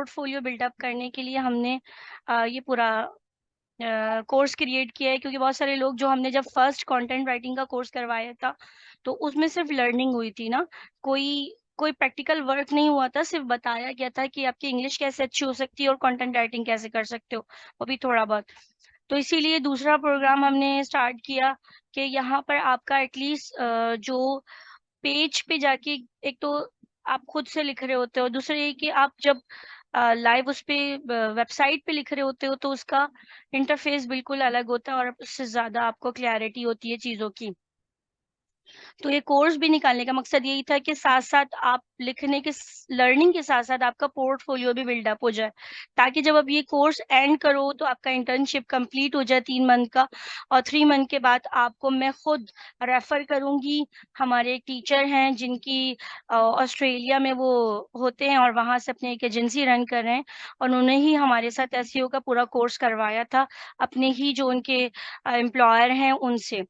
Portfolio buildup करने के लिए हमने ये पूरा कोर्स क्रिएट किया है, क्योंकि बहुत सारे लोग जो हमने जब फर्स्ट कंटेंट राइटिंग का कोर्स करवाया था तो उसमें सिर्फ लर्निंग हुई थी ना, कोई कोई प्रैक्टिकल वर्क नहीं हुआ था, सिर्फ बताया गया था कि आपकी इंग्लिश कैसे अच्छी हो सकती है और कंटेंट राइटिंग कैसे कर सकते हो, वो भी थोड़ा बहुत। तो इसीलिए दूसरा प्रोग्राम हमने स्टार्ट किया कि यहाँ पर आपका एटलीस्ट जो पेज पे जाके, एक तो आप खुद से लिख रहे होते हो, दूसरे ये कि आप जब लाइव उस पे वेबसाइट पे लिख रहे होते हो तो उसका इंटरफेस बिल्कुल अलग होता है और उससे ज्यादा आपको क्लैरिटी होती है चीजों की। तो ये कोर्स भी निकालने का मकसद यही था कि साथ साथ आप लिखने के लर्निंग के साथ साथ आपका पोर्टफोलियो भी बिल्डअप हो जाए, ताकि जब आप ये कोर्स एंड करो तो आपका इंटर्नशिप कंप्लीट हो जाए 3 मंथ का, और 3 मंथ के बाद आपको मैं खुद रेफर करूंगी। हमारे एक टीचर हैं जिनकी ऑस्ट्रेलिया में वो होते हैं और वहां से अपनी एक एजेंसी रन कर रहे हैं, और उन्होंने ही हमारे साथ एसईओ का पूरा कोर्स करवाया था, अपने ही जो उनके एम्प्लॉयर हैं उनसे।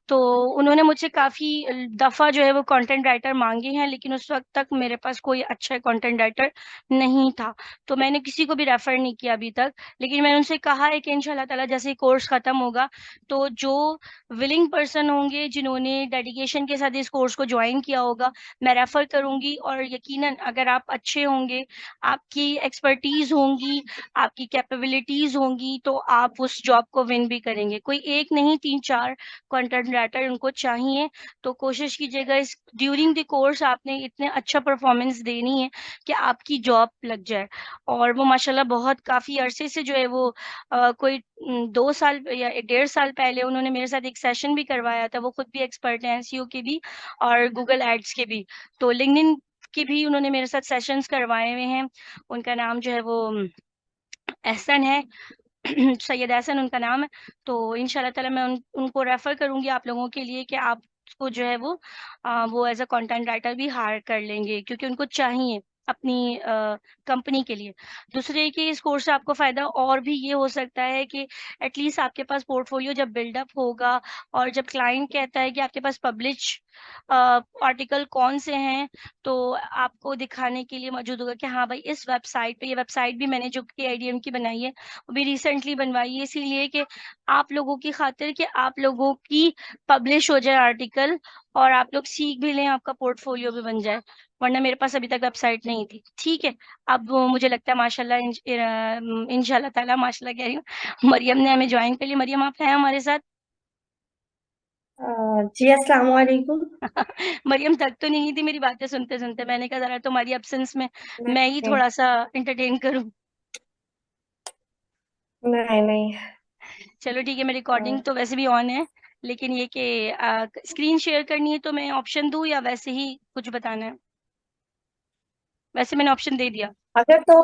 तो उन्होंने मुझसे काफी दफा जो है वो कंटेंट राइटर मांगे हैं, लेकिन उस वक्त तक मेरे पास कोई अच्छा कंटेंट राइटर नहीं था, तो मैंने किसी को भी रेफर नहीं किया अभी तक। लेकिन मैंने उनसे कहा है कि इंशाल्लाह ताला जैसे ही कोर्स खत्म होगा तो जो विलिंग पर्सन होंगे जिन्होंने डेडिकेशन के साथ इस कोर्स को ज्वाइन किया होगा, मैं रेफर करूंगी, और यकीनन अगर आप अच्छे होंगे, आपकी एक्सपर्टीज होंगी, आपकी कैपेबिलिटीज होंगी, तो आप उस जॉब को विन भी करेंगे। कोई एक नहीं, 3-4 कंटेंट राइटर उनको चाहिए। तो कोशिश कीजिएगा इस ड्यूरिंग द कोर्स आपने इतने अच्छा परफॉर्मेंस देनी है कि आपकी जॉब लग जाए। और वो माशाल्लाह बहुत काफी अरसे से जो है वो कोई 2 साल या 1.5 साल पहले उन्होंने मेरे साथ एक सेशन भी करवाया था। वो खुद भी एक्सपर्ट हैं एसईओ के भी और गूगल एड्स के भी, तो लिंक्डइन के भी उन्होंने मेरे साथ सेशंस करवाए हुए हैं। उनका नाम जो है वो एहसन है, सैयद एहसन उनका नाम है। तो इंशाल्लाह ताला मैं उनको रेफर करूंगी आप लोगों के लिए कि आपको जो है वो एज अ कंटेंट राइटर भी हायर कर लेंगे, क्योंकि उनको चाहिए अपनी कंपनी के लिए। दूसरे कि इस कोर्स से आपको फायदा और भी ये हो सकता है कि एटलीस्ट आपके पास पोर्टफोलियो जब बिल्डअप होगा और जब क्लाइंट कहता है कि आपके पास पब्लिश आर्टिकल कौन से हैं, तो आपको दिखाने के लिए मौजूद होगा कि हाँ भाई इस वेबसाइट पे, ये वेबसाइट भी मैंने जो कि आईडीएम की बनाई है वो भी रिसेंटली बनवाई है, इसीलिए कि आप लोगों की खातिर कि आप लोगों की पब्लिश हो जाए आर्टिकल और आप लोग सीख भी लें, आपका पोर्टफोलियो भी बन जाए। वरना मेरे पास अभी तक वेबसाइट नहीं थी, ठीक है। अब वो मुझे लगता है माशाल्लाह इंशाल्लाह ताला, माशाल्लाह कह रही हूँ, मरियम ने हमें ज्वाइन कर लिया। मरियम आप हैं हमारे साथ? जी अस्सलाम वालेकुम। मरियम थक तो नहीं थी मेरी बातें सुनते सुनते? मैंने कहा जरा तुम्हारी एब्सेंस में मैं ही नहीं थोड़ा सा इंटरटेन करूं। नहीं नहीं। चलो ठीक है, मेरी अ, रिकॉर्डिंग तो वैसे भी ऑन है, लेकिन ये कि स्क्रीन शेयर करनी है तो मैं ऑप्शन दूं या वैसे ही कुछ बताना है? वैसे मैंने ऑप्शन दे दिया। अगर तो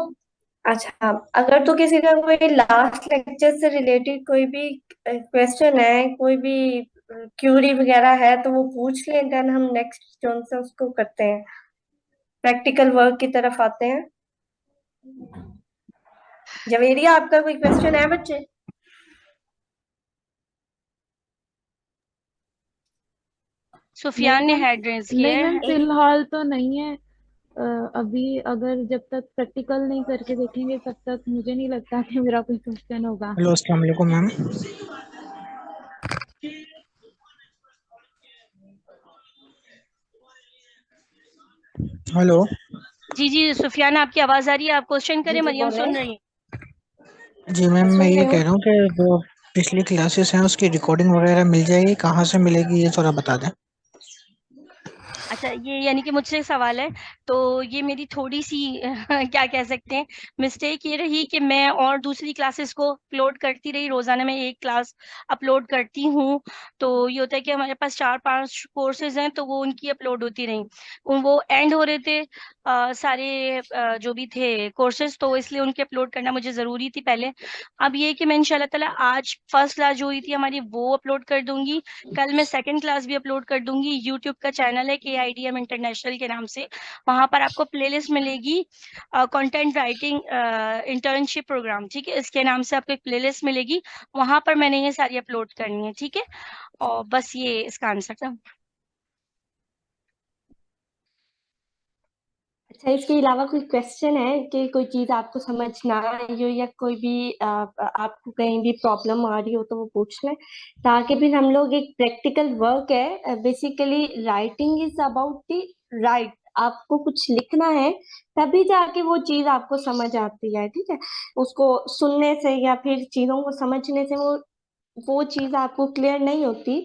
अच्छा, अगर तो किसी का कोई लास्ट लेक्चर से रिलेटेड कोई भी क्वेश्चन है, कोई भी क्यूरी वगैरह है तो वो पूछ लें, देन हम नेक्स्ट जो से उसको करते हैं, प्रैक्टिकल वर्क की तरफ आते हैं। जवेरिया, आपका कोई क्वेश्चन है बच्चे? सुफियान नहीं ने मैम। हैंड रेज किया नहीं मैम, है। फिलहाल तो नहीं है। अभी अगर जब तक प्रैक्टिकल नहीं करके देखेंगे तब तक मुझे नहीं लगता कि मेरा कोई क्वेश्चन होगा। हेलो, अस्सलाम वालेकुम मैम। हेलो। जी जी सुफियान, आपकी आवाज आ रही है, आप क्वेश्चन जी करें, जी मरियम बोले। सुन रही है। जी मैम, मैं सुन ये रही कह हूँ। रहा हूँ कि जो पिछली क्लासेस हैं उसकी रिकॉर्डिंग वगैरह मिल जाएगी, कहाँ से मिलेगी ये थोड़ा बता दें। अच्छा, ये यानी कि मुझसे सवाल है, तो ये मेरी थोड़ी सी क्या कह सकते हैं मिस्टेक ये रही कि मैं और दूसरी क्लासेस को अपलोड करती रही, रोजाना मैं एक क्लास अपलोड करती हूँ। तो ये होता है कि हमारे पास 4-5 कोर्सेज हैं, तो वो उनकी अपलोड होती रही, वो एंड हो रहे थे सारे जो भी थे कोर्सेज, तो इसलिए उनके अपलोड करना मुझे जरूरी थी पहले। अब ये कि मैं इंशाल्लाह ताला आज फर्स्ट क्लास जो हुई थी हमारी वो अपलोड कर दूंगी, कल मैं सेकंड क्लास भी अपलोड कर दूंगी। यूट्यूब का चैनल है KIDM इंटरनेशनल के नाम से, वहां पर आपको प्लेलिस्ट मिलेगी कंटेंट राइटिंग इंटर्नशिप प्रोग्राम, ठीक है, इसके नाम से आपको एक प्लेलिस्ट मिलेगी, वहां पर मैंने ये सारी अपलोड करनी है, ठीक है। और बस ये इसका आंसर था। अच्छा, इसके अलावा कोई क्वेश्चन है कि कोई चीज आपको समझ ना आई हो या कोई भी आपको कहीं भी प्रॉब्लम आ रही हो तो वो पूछ लें, ताकि फिर हम लोग एक प्रैक्टिकल वर्क है। Basically writing is about the right, आपको कुछ लिखना है तभी जाके वो चीज आपको समझ आती है। ठीक है, उसको सुनने से या फिर चीजों को समझने से वो चीज आपको क्लियर नहीं होती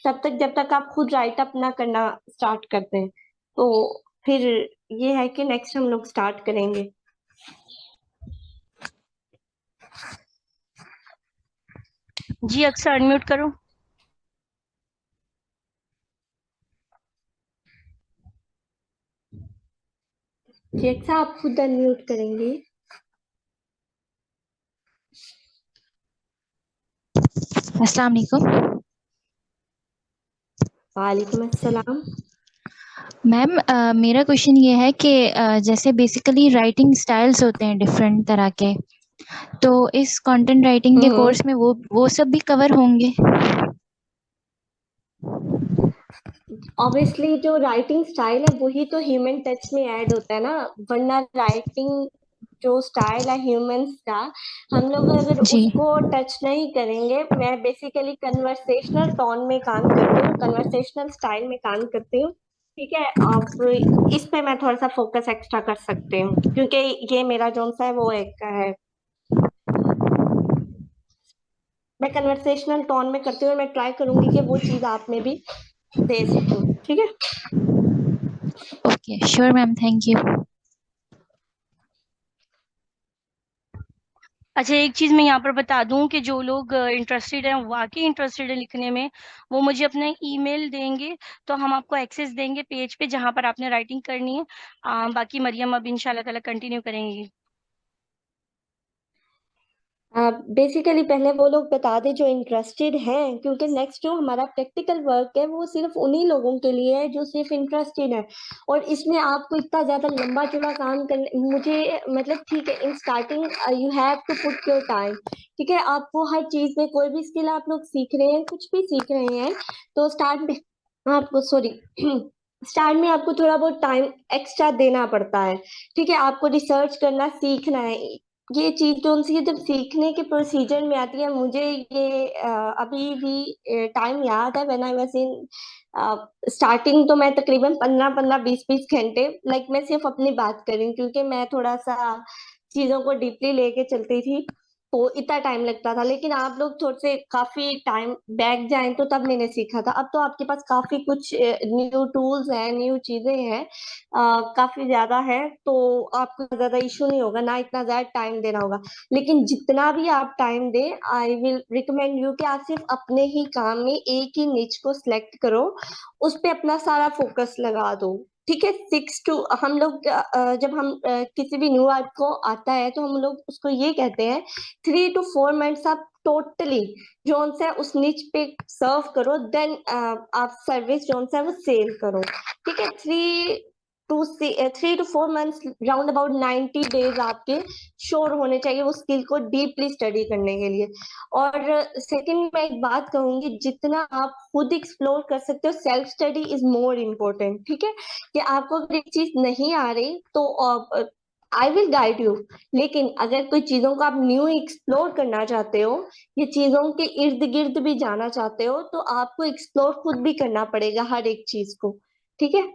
तब तक, जब तक आप खुद राइट अप ना करना स्टार्ट करते हैं। तो फिर ये है कि नेक्स्ट हम लोग स्टार्ट करेंगे। जी अक्सर अनम्यूट करो। जैसा आप खुद अनम्यूट करेंगे। अस्सलाम वालेकुम वालेकुम अस्सलाम। मैम। मेरा क्वेश्चन ये है कि जैसे बेसिकली राइटिंग स्टाइल्स होते हैं डिफरेंट तरह के, तो इस कंटेंट राइटिंग के कोर्स में वो सब भी कवर होंगे? ऑब्वियसली जो राइटिंग स्टाइल है वही तो ह्यूमन टच में ऐड होता है ना, वरना राइटिंग जो स्टाइल है ह्यूमंस का, हम लोग अगर जी। उसको टच नहीं करेंगे। मैं बेसिकली कन्वर्सेशनल टोन में काम करती हूँ, कन्वर्सेशनल स्टाइल में काम करती हूँ। ठीक है, अब इस पे मैं थोड़ा सा फोकस एक्स्ट्रा कर सकती हूँ क्योंकि ये मेरा जोन सा है वो एक का है। मैं कन्वर्सेशनल टोन में करती हूँ और मैं ट्राई करूंगी कि वो चीज आप में भी दे सकूं। ठीक है, okay, sure ma'am, thank you. अच्छा, एक चीज मैं यहाँ पर बता दूं कि जो लोग इंटरेस्टेड हैं, वाकई इंटरेस्टेड है लिखने में, वो मुझे अपना ईमेल देंगे तो हम आपको एक्सेस देंगे पेज पे जहाँ पर आपने राइटिंग करनी है। बाकी मरियम अब इंशाल्लाह ताला कंटिन्यू करेंगी। बेसिकली पहले वो लोग बता दें जो इंटरेस्टेड हैं, क्योंकि नेक्स्ट जो हमारा प्रैक्टिकल वर्क है वो सिर्फ उन्हीं लोगों के लिए है जो सिर्फ इंटरेस्टेड है। और इसमें आपको इतना ज्यादा लंबा चौड़ा काम करने मुझे मतलब, ठीक है, in starting you have to put your time. ठीक है, आपको हर चीज में कोई भी स्किल आप लोग सीख रहे हैं, कुछ भी सीख रहे हैं, तो स्टार्ट में आपको सॉरी स्टार्ट में आपको थोड़ा बहुत टाइम एक्स्ट्रा देना पड़ता है। ठीक है, आपको रिसर्च करना सीखना है। ये चीज जो सी जब सीखने के प्रोसीजर में आती है, मुझे ये अभी भी टाइम याद है when I was in starting. तो मैं तकरीबन 15-15 20-20 घंटे, लाइक मैं सिर्फ अपनी बात कर रही हूँ क्योंकि मैं थोड़ा सा चीजों को डीपली लेके चलती थी, तो इतना टाइम लगता था। लेकिन आप लोग थोड़े से काफी टाइम बैक जाएं तो तब मैंने सीखा था। अब तो आपके पास काफी कुछ न्यू टूल्स हैं, न्यू चीजें हैं, काफी ज्यादा है, तो आपको ज्यादा इशू नहीं होगा, ना इतना ज्यादा टाइम देना होगा। लेकिन जितना भी आप टाइम दें, आई विल रिकमेंड यू कि आप सिर्फ अपने ही काम में एक ही निच को सिलेक्ट करो, उस पे अपना सारा फोकस लगा दो। ठीक है, 6 to हम लोग जब हम किसी भी न्यू आर्ट को आता है तो हम लोग उसको ये कहते हैं 3 to 4 मंथ्स आप टोटली जोन सा है उस निच पे सर्व करो, देन आप सर्विस जोन सा है वो सेल करो। ठीक है, 3 to 4 months, round about 90 days आपके श्योर होने चाहिए वो स्किल को डीपली स्टडी करने के लिए। और सेकंड मैं एक बात कहूंगी, जितना आप खुद एक्सप्लोर कर सकते हो, self study is more important. ठीक है, कि आपको अगर एक चीज नहीं आ रही तो आई विल गाइड यू, लेकिन अगर कोई चीजों को आप न्यू एक्सप्लोर करना चाहते हो, ये चीजों के इर्द गिर्द भी जाना चाहते हो, तो आपको एक्सप्लोर खुद भी करना पड़ेगा हर एक चीज को। ठीक है,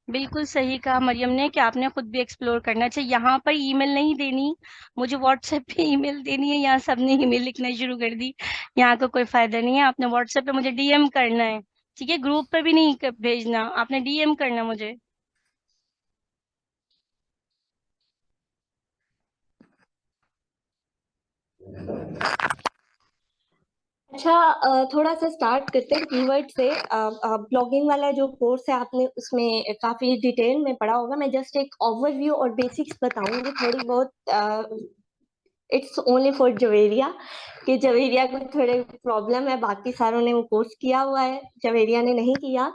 बिल्कुल सही कहा मरियम ने कि आपने खुद भी एक्सप्लोर करना चाहिए। यहाँ पर ईमेल नहीं देनी, मुझे व्हाट्सएप पे ईमेल देनी है। यहाँ सबने ईमेल लिखना शुरू कर दी, यहाँ का कोई फायदा नहीं है। आपने व्हाट्सएप पे मुझे डीएम करना है, ठीक है, ग्रुप पे भी नहीं भेजना, आपने डीएम करना है मुझे। अच्छा, थोड़ा सा स्टार्ट करते हैं कीवर्ड से। ब्लॉगिंग वाला जो कोर्स है आपने उसमें काफी डिटेल में पढ़ा होगा, मैं जस्ट एक ओवरव्यू और बेसिक्स बताऊंगी थोड़ी बहुत। इट्स ओनली फॉर जवेरिया, कि जवेरिया को थोड़े प्रॉब्लम है, बाकी सारों ने वो कोर्स किया हुआ है, जवेरिया ने नहीं किया।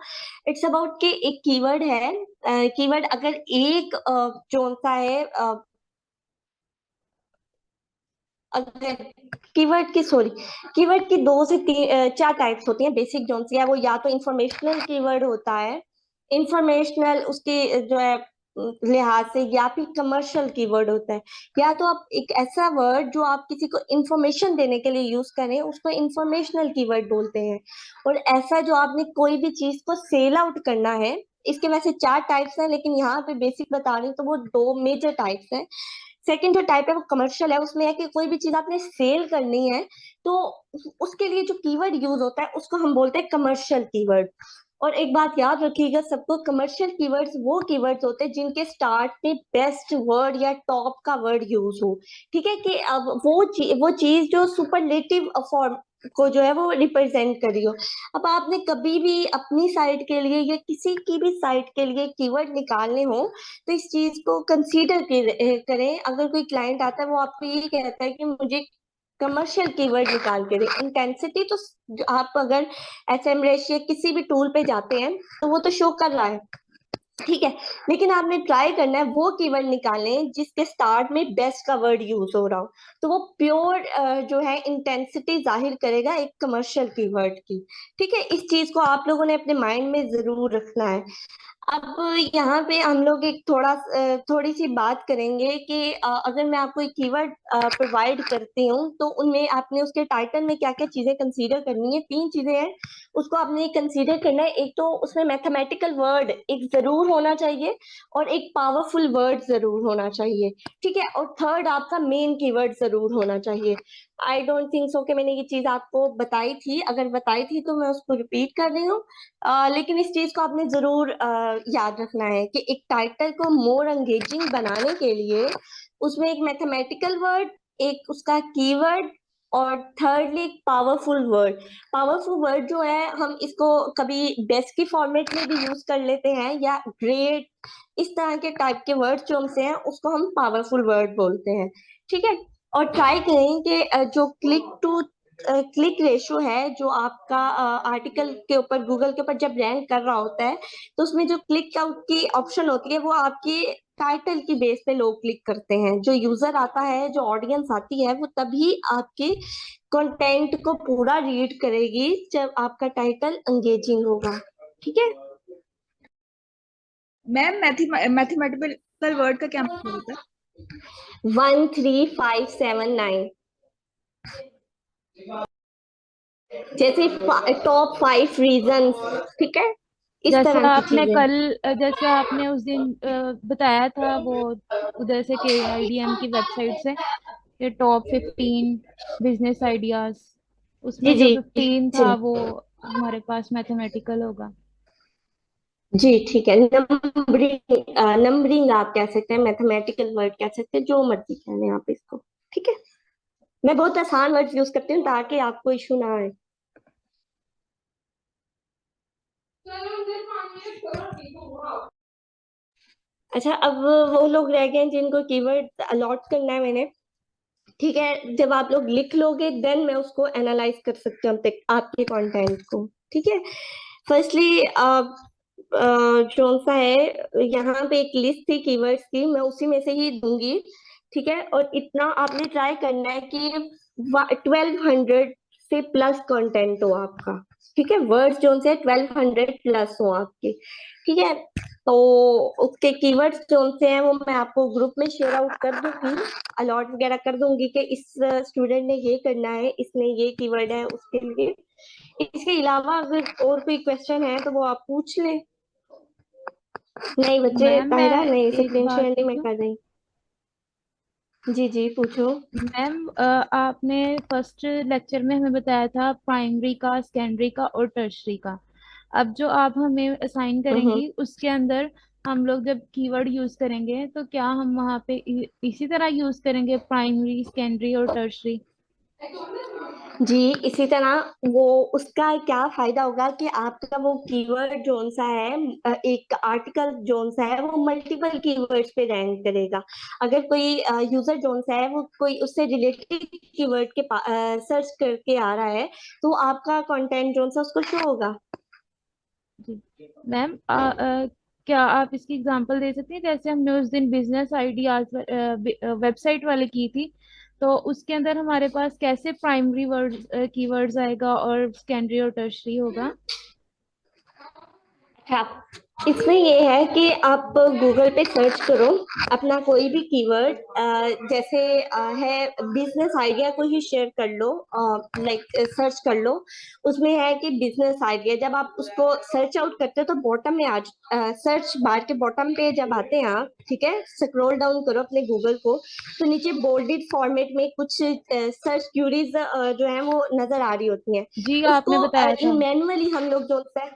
इट्स अबाउट कि एक कीवर्ड है, कीवर्ड अगर एक जोन सा है, अगर कीवर्ड की 4 टाइप्स होती हैं बेसिक जोन सी है वो, या तो इंफॉर्मेशनल कीवर्ड होता है, इंफॉर्मेशनल उसके जो है लिहाज से, या फिर कमर्शियल कीवर्ड होता है। या तो आप एक ऐसा वर्ड जो आप किसी को इंफॉर्मेशन देने के लिए यूज करें उसको इंफॉर्मेशनल कीवर्ड बोलते हैं, और ऐसा जो आपने कोई भी चीज को सेल आउट करना है। इसके वैसे 4 टाइप्स हैं, लेकिन यहाँ पे बेसिक बता रही हूँ तो वो 2 मेजर टाइप्स हैं। सेकंड जो टाइप है वो कमर्शियल है, उसमें है कि कोई भी चीज आपने सेल करनी है तो उसके लिए जो कीवर्ड यूज होता है उसको हम बोलते हैं कमर्शियल कीवर्ड। और एक बात याद रखिएगा सबको, कमर्शियल कीवर्ड्स वो कीवर्ड्स होते हैं जिनके स्टार्ट में बेस्ट वर्ड या टॉप का वर्ड यूज हो। ठीक है, कि अब वो चीज जो सुपरलेटिव फॉर्म को जो है वो रिप्रेजेंट करी हो। अब आपने कभी भी अपनी साइट के लिए या किसी की भी साइट के लिए कीवर्ड निकालने हो तो इस चीज को कंसीडर करें। अगर कोई क्लाइंट आता है वो आपको ये कहता है कि मुझे कमर्शियल कीवर्ड निकाल के दे, इंटेंसिटी तो आप अगर एसएमरेश या किसी भी टूल पे जाते हैं तो वो तो शो कर रहा है, ठीक है। लेकिन आपने ट्राई करना है वो कीवर्ड निकालने जिसके स्टार्ट में बेस्ट का वर्ड यूज हो रहा हो, तो वो प्योर जो है इंटेंसिटी जाहिर करेगा एक कमर्शियल कीवर्ड की। ठीक है, इस चीज को आप लोगों ने अपने माइंड में जरूर रखना है। अब यहाँ पे हम लोग एक थोड़ी सी बात करेंगे कि अगर मैं आपको एक कीवर्ड प्रोवाइड करती हूँ तो उनमें आपने उसके टाइटल में क्या क्या चीजें कंसीडर करनी है। 3 चीजें हैं, उसको आपने कंसीडर करना है। एक तो उसमें मैथमेटिकल वर्ड एक जरूर होना चाहिए और एक पावरफुल वर्ड जरूर होना चाहिए, ठीक है। और थर्ड आपका मेन कीवर्ड जरूर होना चाहिए। आई डोंट थिंक सो कि मैंने ये चीज आपको बताई थी, अगर बताई थी तो मैं उसको रिपीट कर रही हूँ। लेकिन इस चीज को आपने जरूर याद रखना है कि एक टाइटल को मोर एंगेजिंग बनाने के लिए उसमें एक मैथमेटिकल वर्ड, एक उसका कीवर्ड, और थर्डली एक पावरफुल वर्ड। पावरफुल वर्ड जो है हम इसको कभी बेस्ट की फॉर्मेट में भी यूज कर लेते हैं, या ग्रेट, इस तरह के टाइप के वर्ड जो हमसे हैं उसको हम पावरफुल वर्ड बोलते हैं, ठीक है। और ट्राई करें कि जो क्लिक रेशो है जो आपका आर्टिकल के ऊपर गूगल के ऊपर जब रैंक कर रहा होता है तो उसमें जो क्लिक आउट की ऑप्शन होती है वो आपकी टाइटल की बेस पे लोग क्लिक करते हैं। जो यूजर आता है, जो ऑडियंस आती है, वो तभी आपके कंटेंट को पूरा रीड करेगी जब आपका टाइटल एंगेजिंग होगा, ठीक है। मैम मैथमेटिकल वर्ड का क्या मतलब होता है? 13579 जैसे टॉप 5 रीजन, ठीक है, इस जैसे तरह की आपने चीजें। जैसे आपने उस दिन बताया था वो उधर से के आईडीएम की वेबसाइट से, ये टॉप 15 बिजनेस आइडियाज, जी उसमें जो जी 15 जी था वो हमारे पास मैथमेटिकल होगा। जी, ठीक है। नंबरिंग आप कह सकते हैं, मैथमेटिकल वर्ड कह सकते हैं, जो मर्जी कह लें आप इसको, ठीक है। मैं बहुत आसान वर्ड यूज करती हूँ ताकि आपको इशू ना आए। अच्छा, अब वो लोग रह गए जिनको कीवर्ड अलॉट करना है मैंने, ठीक है। जब आप लोग लिख लोगे देन मैं उसको एनालाइज कर सकती हूँ आपके कंटेंट को, ठीक है। फर्स्टली कौन सा है, यहाँ पे एक लिस्ट थी कीवर्ड्स की, मैं उसी में से ही दूंगी, ठीक है। और इतना आपने ट्राई करना है कि 1200 से प्लस कंटेंट हो आपका, ठीक है। वर्ड्स जो से 1200 प्लस हो आपके, ठीक है। तो उसके कीवर्ड्स जो से हैं वो मैं आपको ग्रुप में शेयर आउट कर दूंगी, अलॉट वगैरह कर दूंगी कि इस स्टूडेंट ने ये करना है, इसने ये कीवर्ड है उसके लिए। इसके अलावा अगर और कोई क्वेश्चन है तो वो आप पूछ लें। नहीं बच्चे, मैम मैं ताहिरा नहीं, एक स्क्रीन बात शेयर मैं पूछूं? कर रही। जी जी पूछो। मैम आपने फर्स्ट लेक्चर में हमें बताया था प्राइमरी का, सेकेंडरी का और टर्शरी का। अब जो आप हमें असाइन हम्म करेंगी उसके अंदर हम लोग जब कीवर्ड यूज करेंगे तो क्या हम वहाँ पे इसी तरह यूज करेंगे प्राइमरी, सेकेंडरी और टर्शरी? जी, इसी तरह वो उसका क्या फायदा होगा कि आपका वो कीवर्ड जोन सा है, एक आर्टिकल जोन सा है वो मल्टीपल कीवर्ड्स पे रैंक करेगा। अगर कोई यूजर जोन सा है वो कोई उससे रिलेटेड कीवर्ड के सर्च करके आ रहा है तो आपका कंटेंट जोन सा उसको शो होगा। जी मैम, क्या आप इसकी एग्जांपल दे सकती हैं? जैसे हमने उस दिन बिजनेस आइडियाज वेबसाइट वाले की थी, तो उसके अंदर हमारे पास कैसे प्राइमरी वर्ड कीवर्ड्स आएगा और सेकेंडरी और टर्शरी होगा? हाँ, इसमें ये है कि आप गूगल पे सर्च करो अपना कोई भी कीवर्ड, जैसे है बिजनेस आइडिया को ही शेयर कर लो, लाइक सर्च कर लो। उसमें है कि बिजनेस आइडिया, जब आप उसको सर्च आउट करते हो तो बॉटम में आज सर्च बार के बॉटम पे जब आते हैं आप, ठीक है, स्क्रॉल डाउन करो अपने गूगल को, तो नीचे बोल्डेड फॉर्मेट में कुछ सर्च क्यूरीज जो है वो नजर आ रही होती हैं। जी, आपने उसको बताया था। मैनुअली हम लोग जो है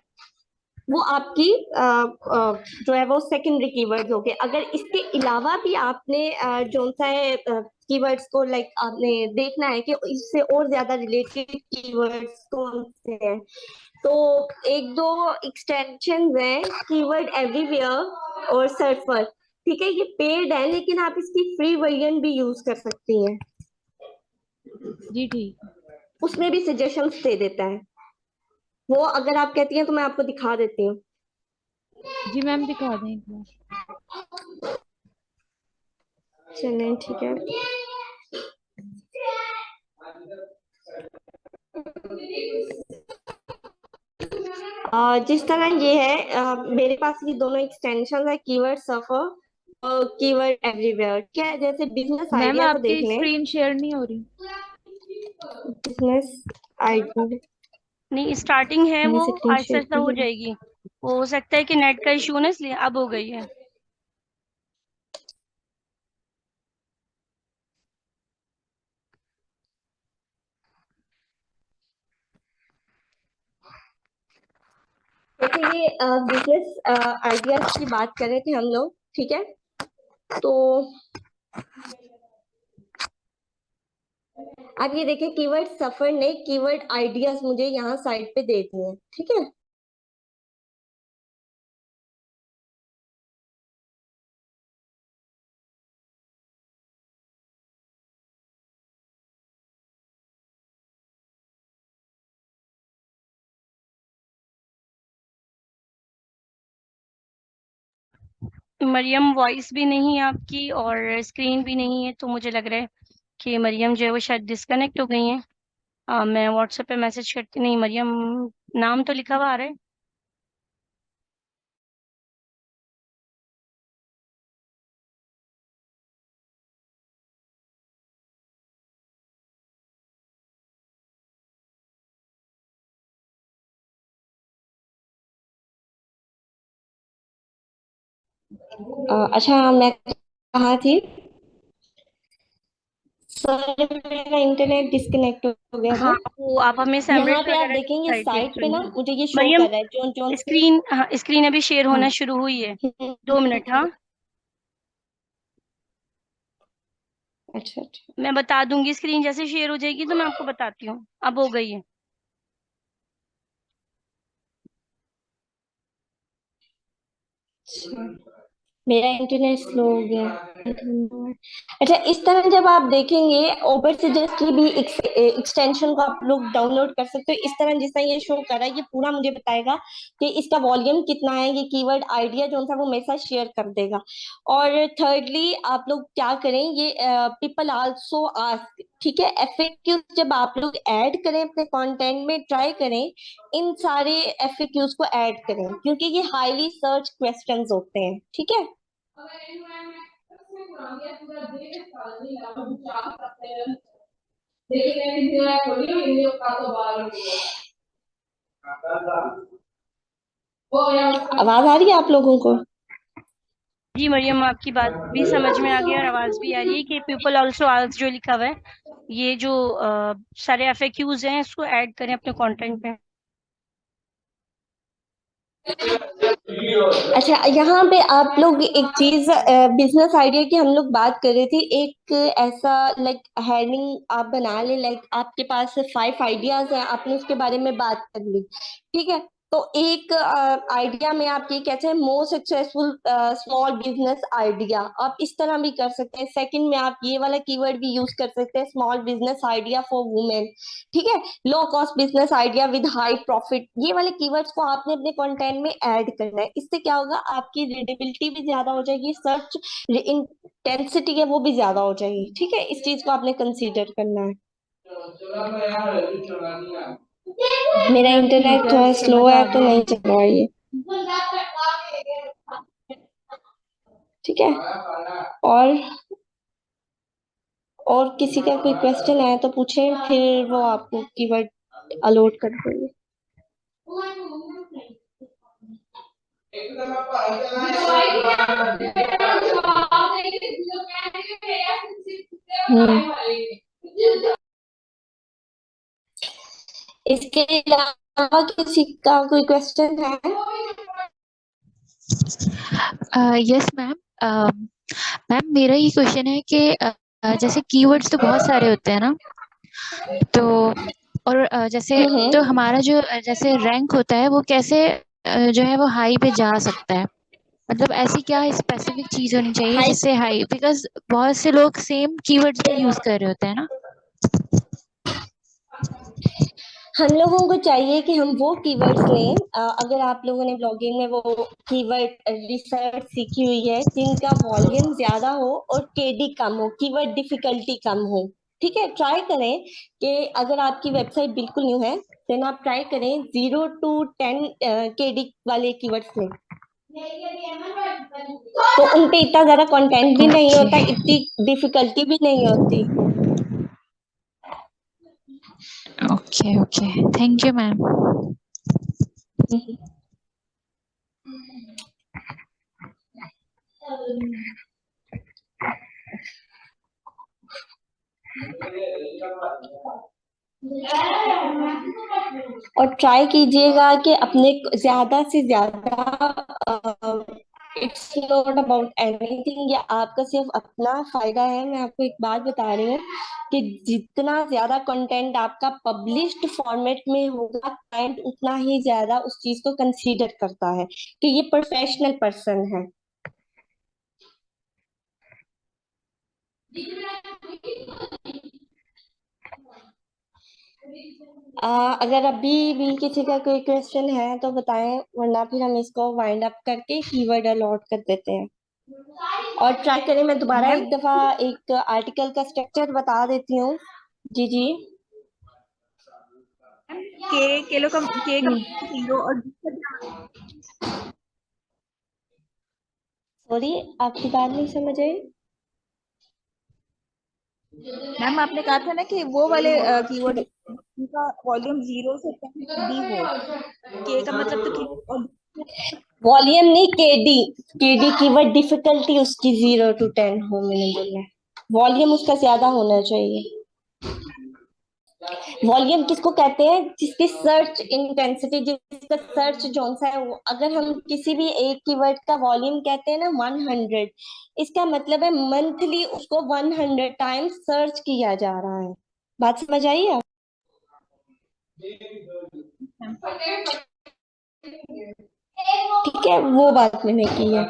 वो आपकी जो है वो सेकेंडरी कीवर्ड्स हो गए। अगर इसके अलावा भी आपने जो सा है कीवर्ड्स को लाइक आपने देखना है कि इससे और ज्यादा रिलेटेड कीवर्ड्स कौन से हैं, तो एक दो एक्सटेंशन हैं, कीवर्ड एवरीवेयर और सर्च फॉर, ठीक है, ये पेड है लेकिन आप इसकी फ्री वर्जन भी यूज कर सकती हैं, जी ठीक। उसमें भी सजेशंस दे देता है वो। अगर आप कहती हैं तो मैं आपको दिखा देती हूँ। जी मैम, दिखा दें एक बार। चलें ठीक है। जिस तरह ये है, मेरे पास ये दोनों एक्सटेंशन है, कीवर्ड सफर और कीवर्ड एवरीवेयर। क्या है, जैसे बिजनेस मैम आइडिया को देख आपकी लें। स्क्रीन शेयर नहीं हो रही। बिजनेस आइडिया नहीं, स्टार्टिंग है मैंने वो, स्क्रीन आहिस्ता शेयर आहिस्ता की हो है। जाएगी। वो हो सकता है कि नेट का इशू ना, इसलिए अब हो गई है। जैसे ये बिजनेस आइडियाज की बात कर रहे थे हम लोग, ठीक है, तो आप ये देखिए कीवर्ड सफर ने कीवर्ड आइडियाज मुझे यहाँ साइड पे दे दिए हैं, ठीक है। मरियम, वॉइस भी नहीं है आपकी और स्क्रीन भी नहीं है, तो मुझे लग रहा है कि मरियम जो है वो शायद डिस्कनेक्ट हो गई हैं। मैं व्हाट्सएप पे मैसेज करती, नहीं मरियम नाम तो लिखा हुआ आ रहा है। अच्छा, मैं कहाँ थी सर? मेरा इंटरनेट डिस्कनेक्ट हो गया था। हाँ, वो आप हमें यहाँ सैमरिट पे आप वगैरह की देखेंगे साइड भेज साइट पे ना दीजिए। मुझे ये शो मरियम, कर रहा है जोन जोन से। स्क्रीन, हाँ स्क्रीन अभी शेयर हाँ। होना शुरू हुई है। 2 मिनट, हाँ। अच्छा अच्छा। मैं बता दूंगी, स्क्रीन जैसे शेयर हो जाएगी तो मैं आपको बताती हूँ। अब हो गई है। अच्छा, मेरा इंटरनेट स्लो हो गया। अच्छा, इस तरह जब आप देखेंगे ओवर सजेस्ट की भी एक्सटेंशन को आप लोग डाउनलोड कर सकते हो। इस तरह जिस तरह ये शो कर रहा है, ये पूरा मुझे बताएगा कि इसका वॉल्यूम कितना है। ये कीवर्ड आइडिया जो था वो मेरे साथ शेयर कर देगा। और थर्डली आप लोग क्या करें, ये पीपल आल्सो आस्क, ठीक है, एफएक्यूज जब आप लोग ऐड करें अपने कंटेंट में, ट्राई करें इन सारे एफएक्यूज को ऐड करें, क्योंकि ये हाईली सर्च क्वेश्चंस होते हैं, ठीक है। आवाज आ रही है आप लोगों को? जी मरियम, आपकी बात भी समझ में आ गई और आवाज भी आ रही है कि पीपल ऑल्सो आल्स जो लिखा हुआ है, ये जो सारे एफएक्यूज हैं इसको ऐड करें अपने कंटेंट में। अच्छा, यहाँ पे आप लोग एक चीज, बिजनेस आइडिया की हम लोग बात कर रहे थे, एक ऐसा लाइक हेडिंग आप बना ले, लाइक आपके पास 5 आइडियाज हैं, आपने उसके बारे में बात कर ली, ठीक है, तो एक आइडिया में आप ये कहते हैं most successful small business idea, आप इस तरह भी कर सकते हैं। सेकंड में आप ये वाला कीवर्ड भी यूज कर सकते हैं, small business idea for women, ठीक है, low cost business idea with high profit. ये वाले कीवर्ड्स को आपने अपने कंटेंट में ऐड करना है। इससे क्या होगा, आपकी रीडेबिलिटी भी ज्यादा हो जाएगी, सर्च इंटेंसिटी है वो भी ज्यादा हो जाएगी, ठीक है। इस चीज को आपने कंसीडर करना है। मेरा मैम ठीक इंटरनेट है, थोड़ा स्लो समझ आ है तो गया नहीं मुझे। चल रहा है ये, ठीक है। और और किसी का कोई क्वेश्चन है तो पूछें, फिर वो आपको कीवर्ड अलॉट कर देंगे। इसके अलावा किसी का कोई क्वेश्चन है? Yes ma'am. मैम मेरा ये क्वेश्चन है कि जैसे कीवर्ड्स तो बहुत सारे होते हैं ना, तो और जैसे तो हमारा जो जैसे रैंक होता है वो कैसे जो है वो हाई पे जा सकता है, मतलब ऐसी क्या स्पेसिफिक चीज होनी चाहिए हाई, जिससे हाई, बिकॉज बहुत से लोग सेम कीवर्ड्स भी यूज कर रहे होते हैं ना। हम लोगों को चाहिए कि हम वो कीवर्ड्स लें, अगर आप लोगों ने ब्लॉगिंग में वो कीवर्ड रिसर्च सीखी हुई है जिनका वॉल्यूम ज्यादा हो और केडी कम हो, कीवर्ड डिफिकल्टी कम हो, ठीक है। ट्राई करें कि अगर आपकी वेबसाइट बिल्कुल न्यू है देन आप ट्राई करें 0 to 10 केडी वाले कीवर्ड्स लें, तो उन पे इतना ज्यादा कंटेंट भी नहीं ओके होता, इतनी डिफिकल्टी भी नहीं होती। Okay okay, thank you ma'am. और ट्राई कीजिएगा कि अपने ज्यादा से ज्यादा, इट्स नॉट अबाउट एनीथिंग, ये आपका सिर्फ अपना फायदा है। मैं आपको एक बात बता रही हूँ कि जितना ज्यादा कंटेंट आपका पब्लिश्ड फॉर्मेट में होगा, क्लाइंट उतना ही ज्यादा उस चीज को कंसीडर करता है कि ये प्रोफेशनल पर्सन है। अगर अभी भी किसी का कोई क्वेश्चन है तो बताएं, वरना फिर हम इसको वाइंड अप करके कीवर्ड अलॉट कर देते हैं। और ट्राई करें, मैं दोबारा मैम एक दफा एक आर्टिकल का स्ट्रक्चर बता देती हूँ। जी जी। के केलो का के का 0 और सॉरी, आपकी बात नहीं समझ आई। मैम आपने कहा था ना कि वो वाले कीवर्ड जिनका वॉल्यूम 0 से 10 डी हो, के का मतलब तो के और वॉल्यूम नहीं, केडी, केडी कीवर्ड डिफिकल्टी उसकी 0 to 10 हो, मैंने बोला है वॉल्यूम उसका ज्यादा होना चाहिए। वॉल्यूम किसको कहते हैं, जिसकी सर्च इंटेंसिटी, जिसका सर्च जोन सा है वो, अगर हम किसी भी एक कीवर्ड का वॉल्यूम कहते हैं ना 100, इसका मतलब है मंथली उसको 100 टाइम्स सर्च किया जा रहा है। बात समझ आई है? ठीक है, वो बात मैंने की है।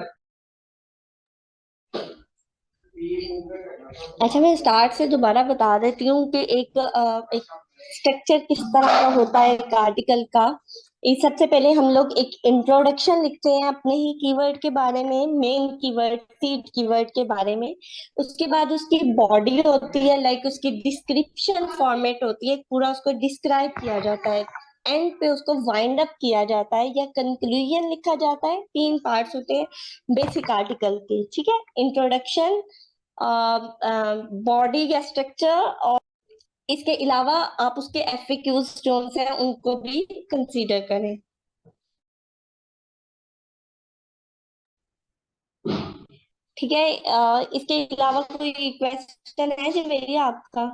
अच्छा, मैं स्टार्ट से दोबारा बता देती हूँ कि एक स्ट्रक्चर किस तरह का होता है एक आर्टिकल का। इस सबसे पहले हम लोग एक इंट्रोडक्शन लिखते हैं अपने ही कीवर्ड के बारे में, मेन कीवर्ड, सीड कीवर्ड के बारे में। उसके बाद उसकी बॉडी होती है, लाइक उसकी डिस्क्रिप्शन फॉर्मेट होती है, पूरा उसको डिस्क्राइब किया जाता है। एंड पे उसको वाइंड अप किया जाता है या कंक्लूजन लिखा जाता है। 3 पार्ट्स होते हैं बेसिक आर्टिकल के, ठीक है। इंट्रोडक्शन, बॉडी या स्ट्रक्चर, और इसके अलावा आप उसके एफएक्यूज जो हैं उनको भी कंसीडर करें। ठीक है, इसके अलावा कोई क्वेश्चन है जो मेरी आपका?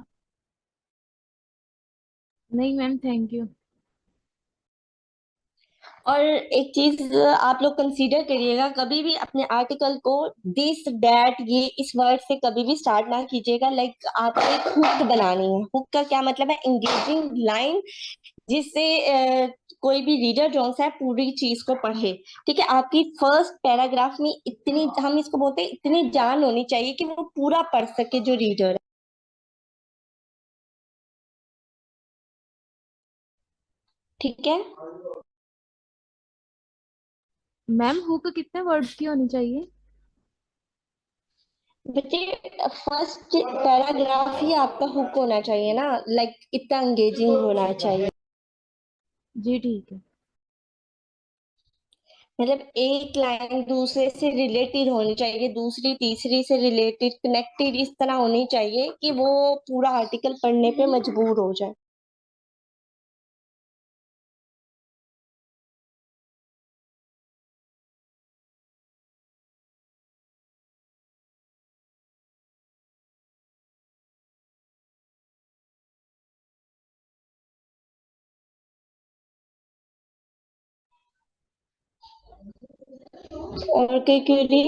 नहीं मैम, थैंक यू। और एक चीज आप लोग कंसीडर करिएगा, कभी भी अपने आर्टिकल को दिस दैट ये इस वर्ड से कभी भी स्टार्ट ना कीजिएगा। लाइक आपको एक हुक बनानी है। हुक का क्या मतलब है, एंगेजिंग लाइन जिससे कोई भी रीडर जो है पूरी चीज को पढ़े। ठीक है, आपकी फर्स्ट पैराग्राफ में इतनी, हम इसको बोलते हैं, इतनी जान होनी चाहिए कि वो पूरा पढ़ सके जो रीडर है। ठीक है मैम हुक कितने वर्ड्स की होनी चाहिए? बच्चे, फर्स्ट पैराग्राफ ही आपका हुक होना चाहिए ना, लाइक इतना एंगेजिंग होना चाहिए। जी ठीक है। मतलब एक लाइन दूसरे से रिलेटेड होनी चाहिए, दूसरी तीसरी से रिलेटेड, कनेक्टेड, इस तरह होनी चाहिए कि वो पूरा आर्टिकल पढ़ने पे मजबूर हो जाए। और कोई क्वेरी?